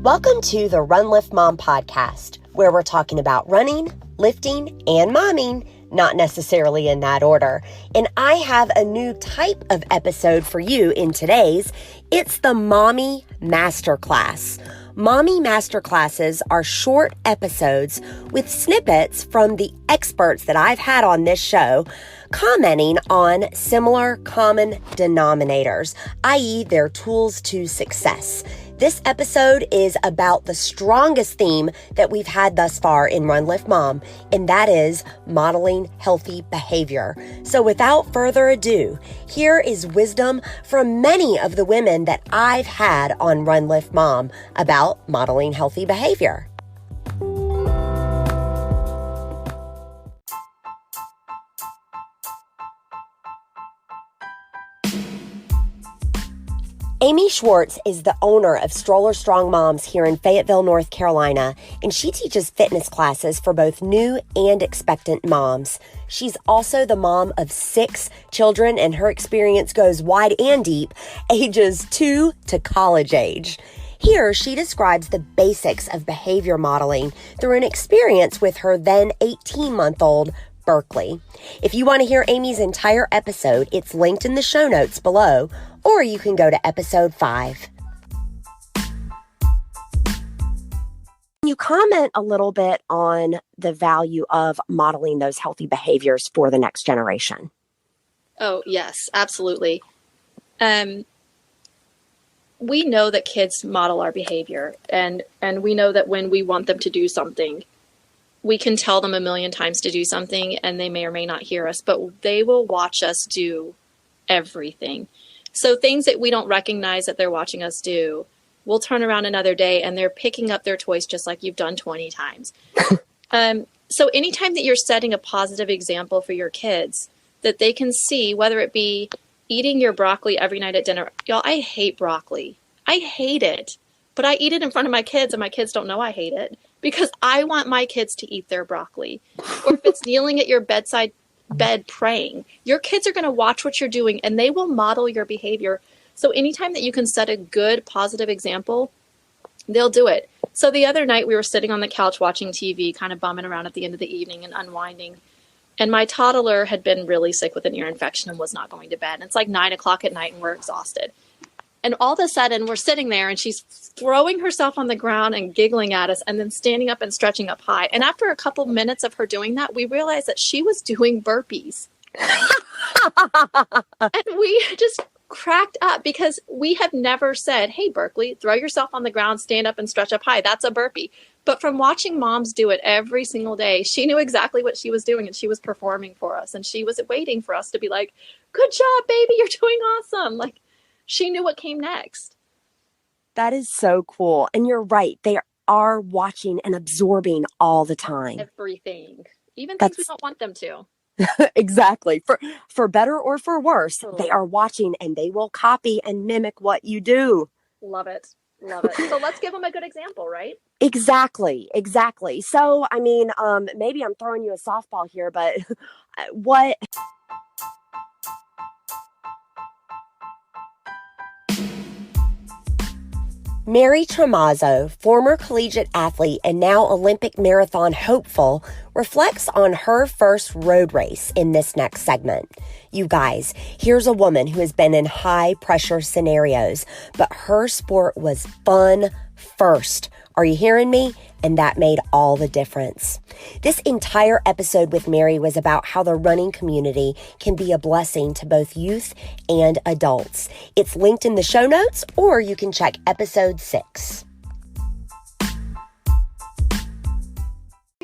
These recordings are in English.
Welcome to the Run Lift Mom podcast, where we're talking about running, lifting, and momming, not necessarily in that order. And I have a new type of episode for you in today's. It's the Mommy Masterclass. Mommy Masterclasses are short episodes with snippets from the experts that I've had on this show, commenting on similar common denominators, i.e. their tools to success. This episode is about the strongest theme that we've had thus far in Run Lift Mom, and that is modeling healthy behavior. So without further ado, here is wisdom from many of the women that I've had on Run Lift Mom about modeling healthy behavior. Amy Schwartz is the owner of Stroller Strong Moms here in Fayetteville, North Carolina, and she teaches fitness classes for both new and expectant moms. She's also the mom of 6 children, and her experience goes wide and deep, ages 2 to college age. Here, she describes the basics of behavior modeling through an experience with her then 18-month-old Berkeley. If you want to hear Amy's entire episode, it's linked in the show notes below, or you can go to episode 5. Can you comment a little bit on the value of modeling those healthy behaviors for the next generation? Oh, yes, absolutely. We know that kids model our behavior, and we know that when we want them to do something, we can tell them a million times to do something, and they may or may not hear us, but they will watch us do everything. So things that we don't recognize that they're watching us do, we'll turn around another day and they're picking up their toys just like you've done 20 times. So anytime that you're setting a positive example for your kids that they can see, whether it be eating your broccoli every night at dinner. Y'all, I hate broccoli. I hate it. But I eat it in front of my kids and my kids don't know I hate it because I want my kids to eat their broccoli. Or if it's kneeling at your bedside bed praying, your kids are going to watch what you're doing and they will model your behavior. So anytime that you can set a good positive example, they'll do it. So the other night we were sitting on the couch watching TV, kind of bumming around at the end of the evening and unwinding. And my toddler had been really sick with an ear infection and was not going to bed. And it's like 9:00 at night and we're exhausted. And all of a sudden we're sitting there and she's throwing herself on the ground and giggling at us and then standing up and stretching up high. And after a couple minutes of her doing that, we realized that she was doing burpees. And we just cracked up because we have never said, hey, Berkeley, throw yourself on the ground, stand up and stretch up high. That's a burpee. But from watching moms do it every single day, she knew exactly what she was doing and she was performing for us. And she was waiting for us to be like, good job, baby, you're doing awesome. Like, she knew what came next. That is so cool. And you're right. They are watching and absorbing all the time. Everything. Even things we don't want them to. Exactly. For better or for worse, they are watching and they will copy and mimic what you do. Love it. Love it. So let's give them a good example, right? Exactly. So, I mean, maybe I'm throwing you a softball here, but what... Mary Tremazzo, former collegiate athlete and now Olympic marathon hopeful, reflects on her first road race in this next segment. You guys, here's a woman who has been in high pressure scenarios, but her sport was fun first. Are you hearing me? And that made all the difference. This entire episode with Mary was about how the running community can be a blessing to both youth and adults. It's linked in the show notes, or you can check episode 6.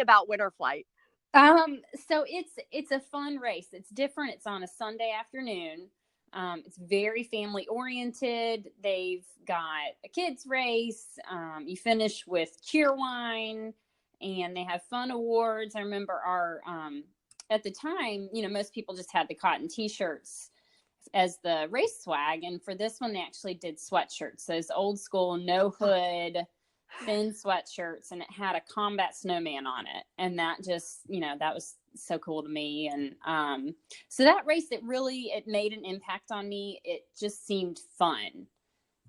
About Winter Flight. So it's a fun race. It's different. It's on a Sunday afternoon. It's very family oriented. They've got a kids race. You finish with cheer wine and they have fun awards. I remember our, at the time, most people just had the cotton t-shirts as the race swag. And for this one, they actually did sweatshirts. Those old school, no hood, thin sweatshirts, and it had a combat snowman on it. And that just, that was so cool to me. And so that race, it made an impact on me. It just seemed fun.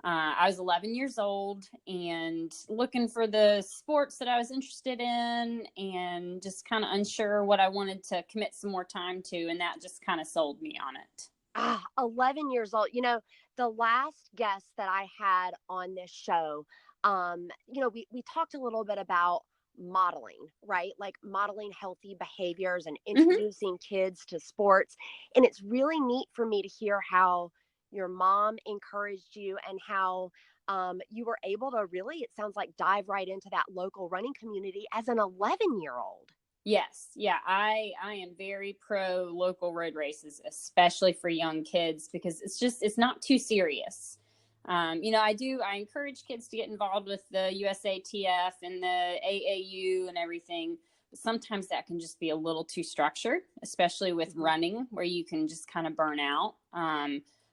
I was 11 years old and looking for the sports that I was interested in and just kind of unsure what I wanted to commit some more time to. And that just kind of sold me on it. 11 years old. The last guest that I had on this show, we talked a little bit about modeling, right? Like modeling healthy behaviors and introducing kids to sports. And it's really neat for me to hear how your mom encouraged you and how you were able to really, it sounds like, dive right into that local running community as an 11-year-old. Yes. Yeah. I am very pro local road races, especially for young kids, because it's not too serious. I encourage kids to get involved with the USATF and the AAU and everything. But sometimes that can just be a little too structured, especially with running, where you can just kind of burn out.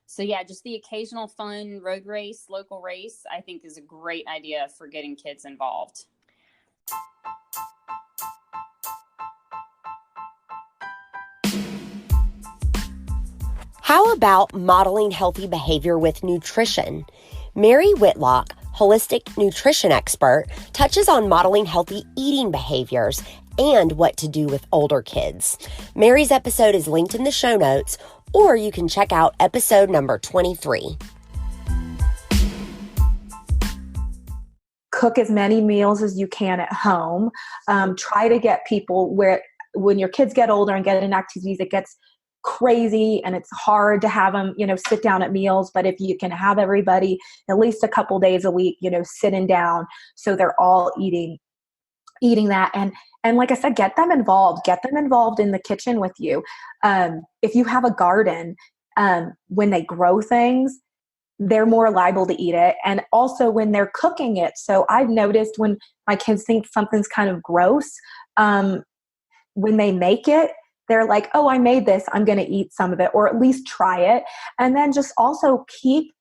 So yeah, just the occasional fun road race, local race, I think is a great idea for getting kids involved. How about modeling healthy behavior with nutrition? Mary Whitlock, holistic nutrition expert, touches on modeling healthy eating behaviors and what to do with older kids. Mary's episode is linked in the show notes, or you can check out episode number 23. Cook as many meals as you can at home. Try to get people where, when your kids get older and get in activities, it gets crazy and it's hard to have them, sit down at meals. But if you can have everybody at least a couple days a week, sitting down, so they're all eating that. And like I said, get them involved in the kitchen with you. If you have a garden, when they grow things, they're more liable to eat it. And also when they're cooking it. So I've noticed when my kids think something's kind of gross, when they make it, they're like, oh, I made this, I'm going to eat some of it, or at least try it. And then just also keep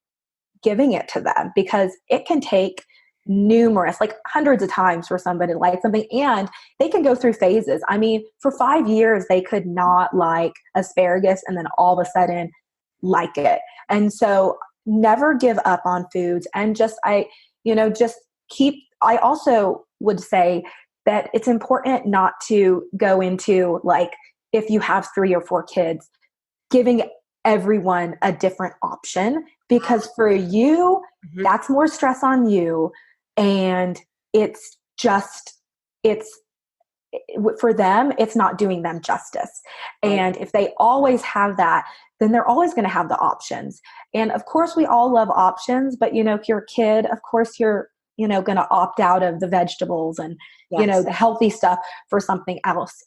giving it to them, because it can take hundreds of times for somebody to like something, and they can go through phases. I mean, for 5 years, they could not like asparagus, and then all of a sudden like it. And so never give up on foods, and I also would say that it's important not to go into, like, if you have 3 or 4 kids, giving everyone a different option, because for you, that's more stress on you. And for them, it's not doing them justice. And if they always have that, then they're always going to have the options. And of course, we all love options, but if you're a kid, of course you're, going to opt out of the vegetables and, the healthy stuff for something else.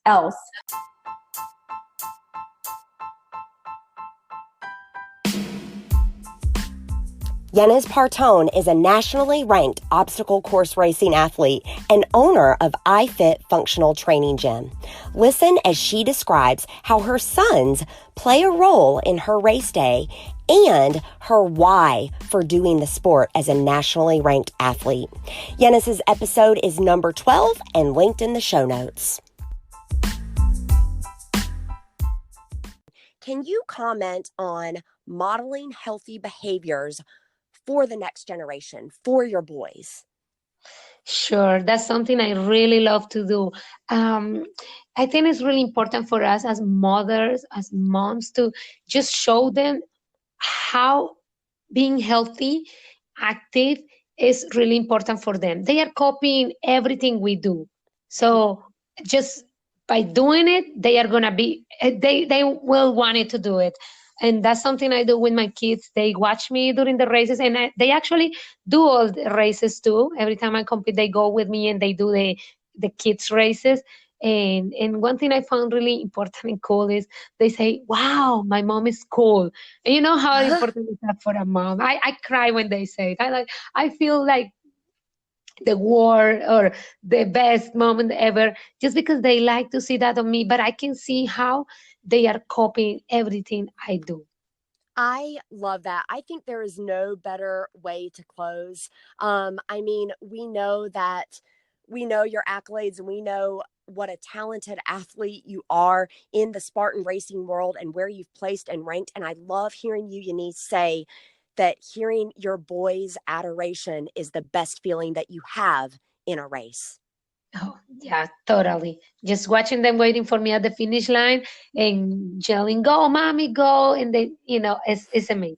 Yanez Partone is a nationally ranked obstacle course racing athlete and owner of iFit Functional Training Gym. Listen as she describes how her sons play a role in her race day and her why for doing the sport as a nationally ranked athlete. Yanez's episode is number 12 and linked in the show notes. Can you comment on modeling healthy behaviors for the next generation, for your boys? Sure, that's something I really love to do. I think it's really important for us as mothers, as moms, to just show them how being healthy, active is really important for them. They are copying everything we do. So just by doing it, they are going to be, they will want it to do it. And that's something I do with my kids. They watch me during the races, and they actually do all the races too. Every time I compete, they go with me and they do the kids races. And one thing I found really important and cool is they say, wow, my mom is cool. And you know how important is that for a mom? I cry when they say it. I feel like the war or the best moment ever, just because they like to see that on me, but I can see how they are copying everything I do. I love that. I think there is no better way to close. We know your accolades, and we know what a talented athlete you are in the Spartan racing world and where you've placed and ranked. And I love hearing you, Yanez, say that hearing your boys' adoration is the best feeling that you have in a race. Oh, yeah, totally. Just watching them waiting for me at the finish line and yelling, "Go, mommy, go!" And they, it's amazing.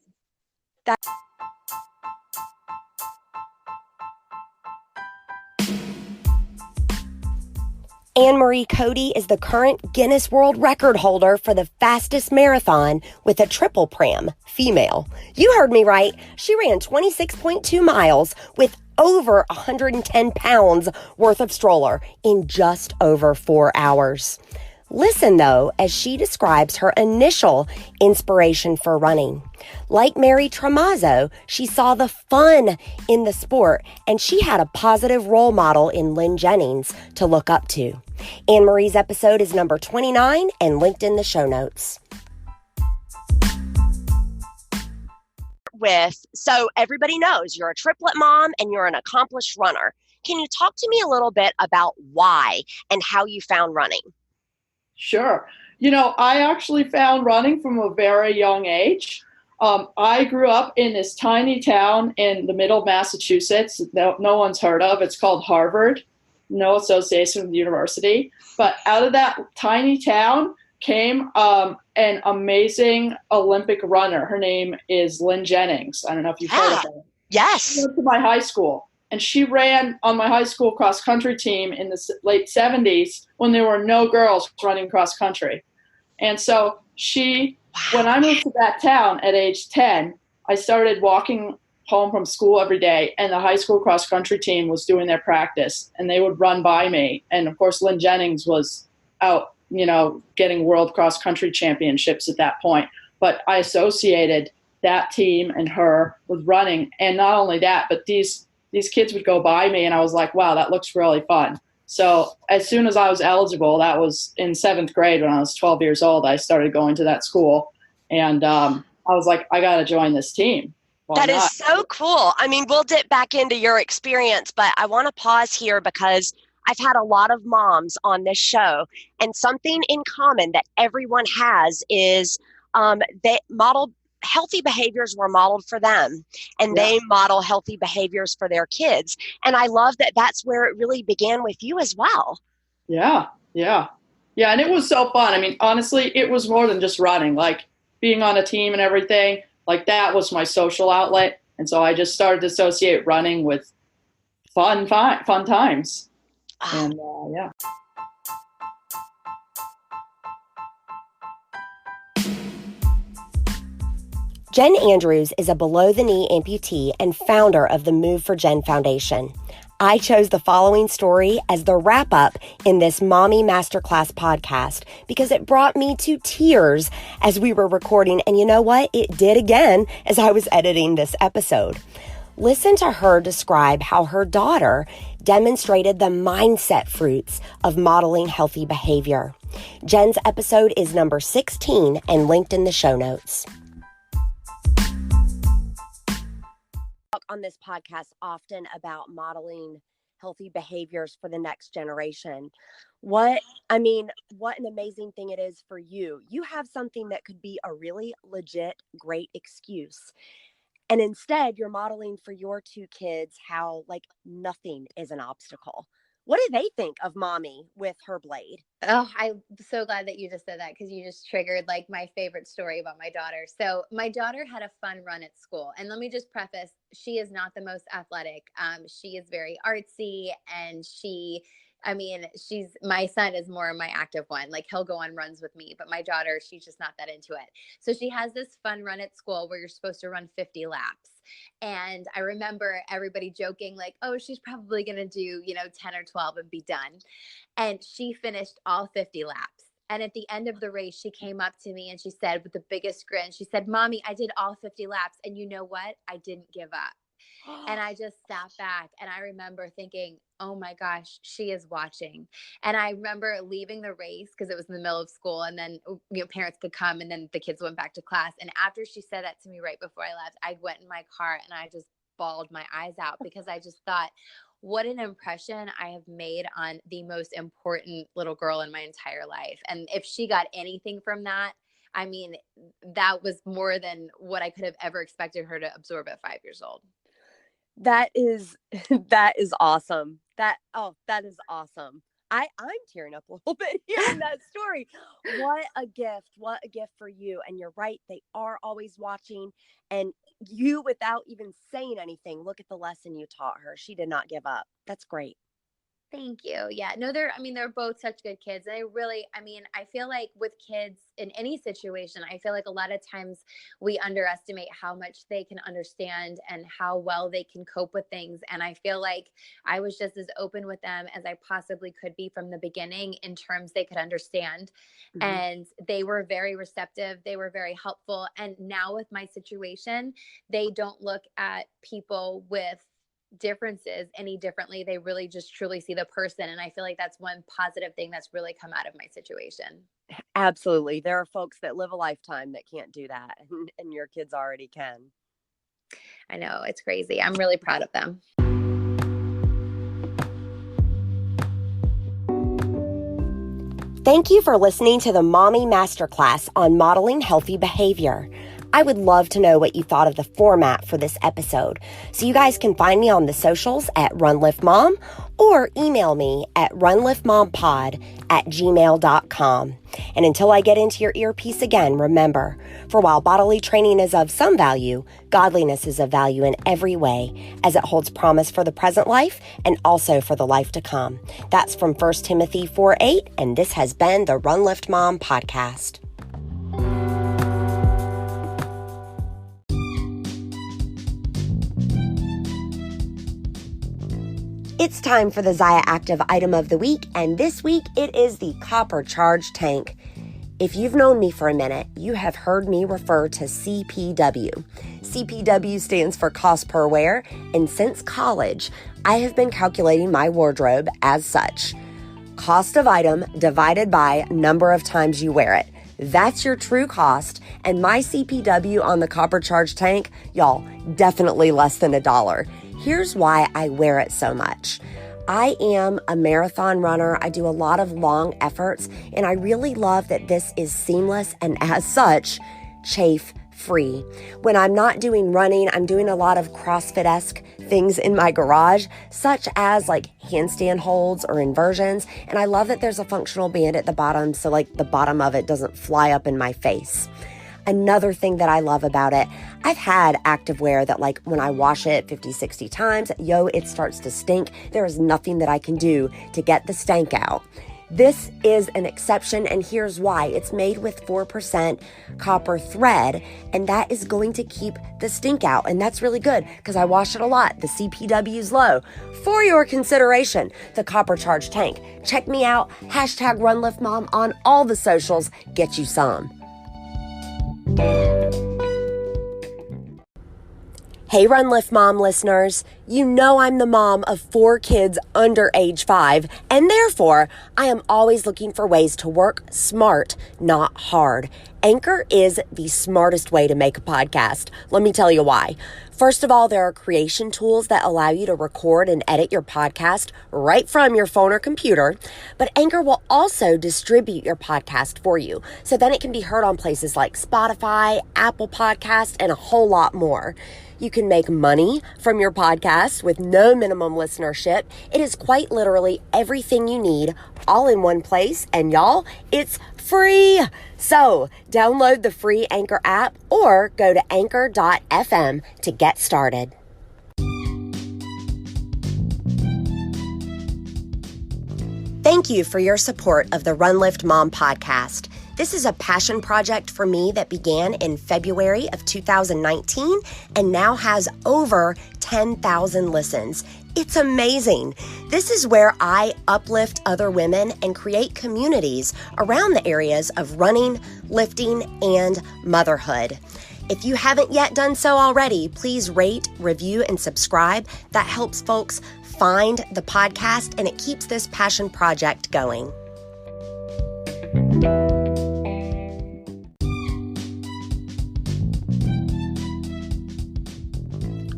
Anne-Marie Cody is the current Guinness World Record holder for the fastest marathon with a triple pram, female. You heard me right. She ran 26.2 miles with over 110 pounds worth of stroller in just over 4 hours. Listen, though, as she describes her initial inspiration for running. Like Mary Tremazzo, she saw the fun in the sport, and she had a positive role model in Lynn Jennings to look up to. Anne-Marie's episode is number 29 and linked in the show notes. So everybody knows you're a triplet mom and you're an accomplished runner. Can you talk to me a little bit about why and how you found running? Sure. I actually found running from a very young age. I grew up in this tiny town in the middle of Massachusetts that no one's heard of. It's called Harvard, no association with the university. But out of that tiny town came an amazing Olympic runner. Her name is Lynn Jennings. I don't know if you've heard of her. Yes. She went to my high school. And she ran on my high school cross-country team in the late 70s when there were no girls running cross-country. And so when I moved to that town at age 10, I started walking home from school every day, and the high school cross-country team was doing their practice, and they would run by me. And, of course, Lynn Jennings was out, getting world cross-country championships at that point. But I associated that team and her with running. And not only that, but these kids would go by me, and I was like, wow, that looks really fun. So as soon as I was eligible, that was in 7th grade when I was 12 years old, I started going to that school. And I was like, I got to join this team. That is so cool. I mean, we'll dip back into your experience, but I want to pause here because I've had a lot of moms on this show, and something in common that everyone has is healthy behaviors were modeled for them, and they model healthy behaviors for their kids. And I love that that's where it really began with you as well. Yeah. And it was so fun. I mean, honestly, it was more than just running, like being on a team and everything. Like that was my social outlet. And so I just started to associate running with fun times. And yeah. Jen Andrews is a below-the-knee amputee and founder of the Move for Jen Foundation. I chose the following story as the wrap-up in this Mommy Masterclass podcast because it brought me to tears as we were recording, and you know what? It did again as I was editing this episode. Listen to her describe how her daughter demonstrated the mindset fruits of modeling healthy behavior. Jen's episode is number 16 and linked in the show notes. On this podcast often about modeling healthy behaviors for the next generation. What an amazing thing it is for you. You have something that could be a really legit, great excuse. And instead, you're modeling for your two kids how nothing is an obstacle. What do they think of mommy with her blade? Oh, I'm so glad that you just said that because you just triggered my favorite story about my daughter. So my daughter had a fun run at school. And let me just preface, she is not the most athletic. She is very artsy, and my son is more my active one. He'll go on runs with me, but my daughter, she's just not that into it. So she has this fun run at school where you're supposed to run 50 laps. And I remember everybody joking oh, she's probably going to do, 10 or 12 and be done. And she finished all 50 laps. And at the end of the race, she came up to me and she said, with the biggest grin, she said, Mommy, I did all 50 laps. And you know what? I didn't give up. And I just sat back, and I remember thinking, oh my gosh, she is watching. And I remember leaving the race because it was in the middle of school, and then parents could come, and then the kids went back to class. And after she said that to me right before I left, I went in my car and I just bawled my eyes out because I just thought, what an impression I have made on the most important little girl in my entire life. And if she got anything from that, I mean, that was more than what I could have ever expected her to absorb at 5 years old. That is that is awesome. That is awesome. I'm tearing up a little bit hearing that story. What a gift. What a gift for you. And you're right, they are always watching. And you, without even saying anything, look at the lesson you taught her. She did not give up. That's great. Thank you. Yeah, no, they're both such good kids. And I feel like with kids in any situation, I feel like a lot of times we underestimate how much they can understand and how well they can cope with things. And I feel like I was just as open with them as I possibly could be from the beginning in terms they could understand. Mm-hmm. And they were very receptive. They were very helpful. And now with my situation, they don't look at people with differences any differently. They really just truly see the person. And I feel like that's one positive thing that's really come out of my situation. Absolutely. There are folks that live a lifetime that can't do that. And your kids already can. I know, it's crazy. I'm really proud of them. Thank you for listening to the Mommy Masterclass on modeling healthy behavior. I would love to know what you thought of the format for this episode. So you guys can find me on the socials at RunLiftMom or email me at runliftmompod@gmail.com. And until I get into your earpiece again, remember, for while bodily training is of some value, godliness is of value in every way, as it holds promise for the present life and also for the life to come. That's from 1 Timothy 4:8, and this has been the Run Lift Mom podcast. It's time for the Zaya Active item of the week, and this week it is the copper charge tank. If you've known me for a minute, you have heard me refer to CPW. CPW stands for cost per wear, and since college, I have been calculating my wardrobe as such. Cost of item divided by number of times you wear it. That's your true cost, and my CPW on the copper charge tank, y'all, definitely less than $1. Here's why I wear it so much. I am a marathon runner. I do a lot of long efforts, and I really love that this is seamless and as such, chafe free. When I'm not doing running, I'm doing a lot of CrossFit-esque things in my garage, such as like handstand holds or inversions. And I love that there's a functional band at the bottom, so like the bottom of it doesn't fly up in my face. Another thing that I love about it, I've had activewear that like when I wash it 50, 60 times, it starts to stink. There is nothing that I can do to get the stank out. This is an exception, and here's why. It's made with 4% copper thread, and that is going to keep the stink out, and that's really good because I wash it a lot. The CPW is low. For your consideration, the copper charge tank. Check me out, #RunLiftMom on all the socials. Get you some. Hey, Run Lift Mom listeners, you know I'm the mom of 4 kids under age 5, and therefore I am always looking for ways to work smart, not hard. Anchor is the smartest way to make a podcast. Let me tell you why. First of all, there are creation tools that allow you to record and edit your podcast right from your phone or computer, but Anchor will also distribute your podcast for you, so then it can be heard on places like Spotify, Apple Podcasts, and a whole lot more. You can make money from your podcast with no minimum listenership. It is quite literally everything you need all in one place, and y'all, it's free. So download the free Anchor app or go to anchor.fm to get started. Thank you for your support of the Run Lift Mom podcast. This is a passion project for me that began in February of 2019 and now has over 10,000 listens. It's amazing. This is where I uplift other women and create communities around the areas of running, lifting, and motherhood. If you haven't yet done so already, please rate, review, and subscribe. That helps folks find the podcast and it keeps this passion project going.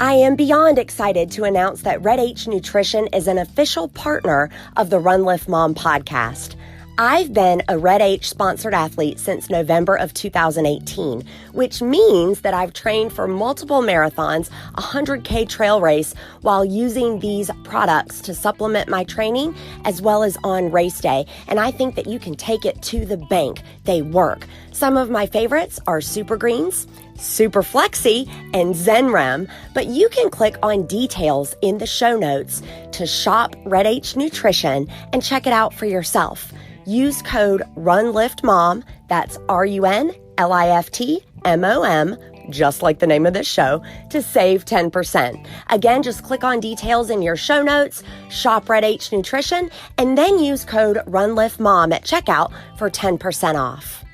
I am beyond excited to announce that Red H Nutrition is an official partner of the Run Lift Mom podcast. I've been a Red H sponsored athlete since November of 2018, which means that I've trained for multiple marathons, a 100K trail race, while using these products to supplement my training as well as on race day. And I think that you can take it to the bank. They work. Some of my favorites are Super Greens, Super Flexi, and ZenRem, but you can click on details in the show notes to shop Red H Nutrition and check it out for yourself. Use code RUNLIFTMOM, that's RUNLIFTMOM, just like the name of this show, to save 10%. Again, just click on details in your show notes, shop Red H Nutrition, and then use code RUNLIFTMOM at checkout for 10% off.